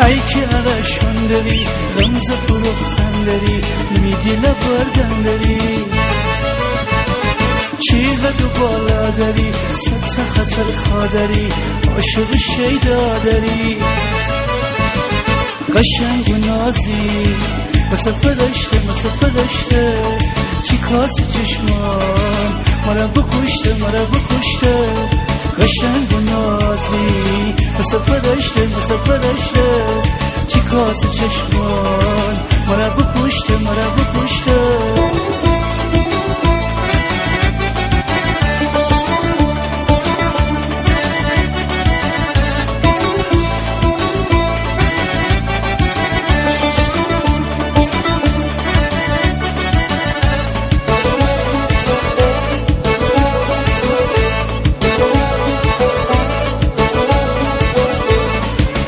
ای که عرشان داری رمز فروختن داری میدی لبردن داری چیقد و بالا داری ست خطر خواه داری عاشق شیدا داری قشنگ و نازی مثل فرشته چی کاس چشمان مرا بکشته قشنگ و نازی مثل فرشته چی کاس چشمان مرا بکشته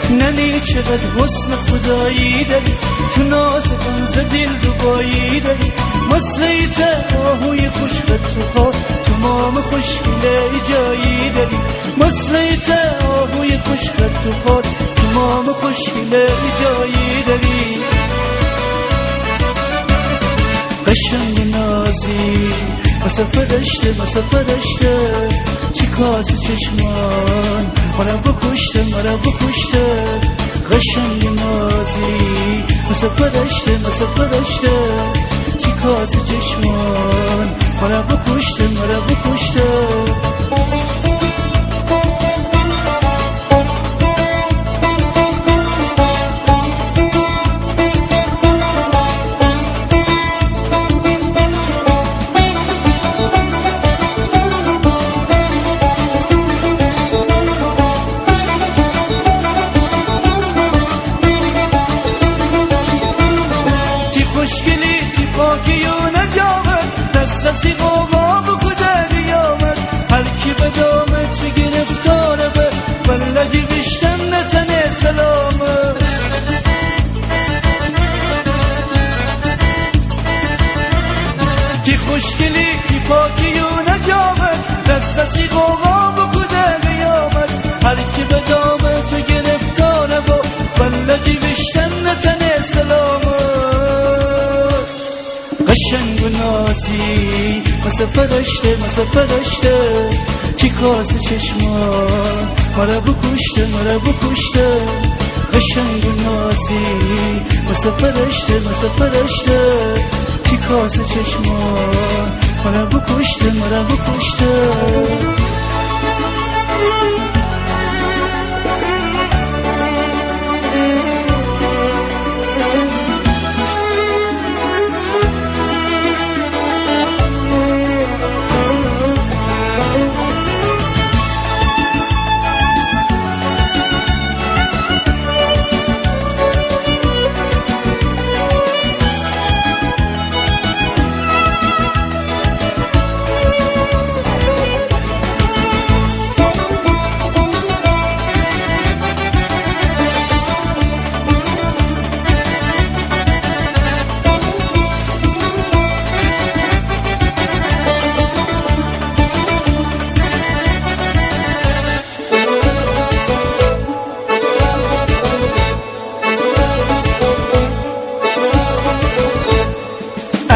ننی چقدر حسن خدایی داری تو ناز غمز دل ربایی داری مثل آهوی خوشخط تو خواه تو مام خوشگله جایی داری مثل آهوی خوشخط تو خواه تو مام خوشگله جایی داری قشنگ و نازی مثل فرشته چی کاس چشمان مرا بکشته قشنگ نازی مثل فرشته چی کاس چشمان مرا بکشته پاکی و نجامت دسترسی قوما بکده بیامد هر کی به دامت گرفتاره به بلدی بیشتن نتنه سلامت تی خوشگلی تی پاکی و نجامت دسترسی قوما بکده بیامد هر کی به دامت گرفتاره به بلدی بیشتن نتنه سلامت قشنگ و نازی مثل فرشته چی کاس چشمان مرا بکشته قشنگ و نازی مثل فرشته چی کاس چشمان مرا بکشته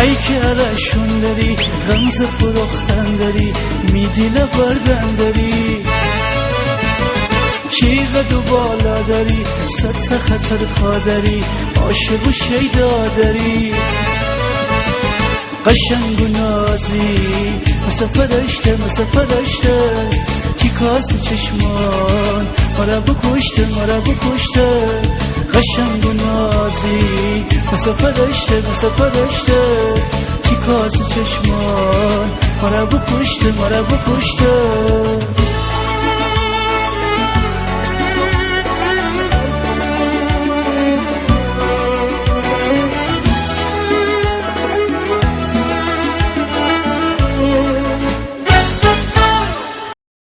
ای که عرشون داری رمز فروختن داری میدی لبردن داری چیقد و بالا داری ست خطر خواه داری عاشق و شیدا داری قشنگ و نازی مثل فرشته چی کاس چشمان مرا بکشته قشنگ و نازی مثل فرشته چی کاس چشمان مرا بکشته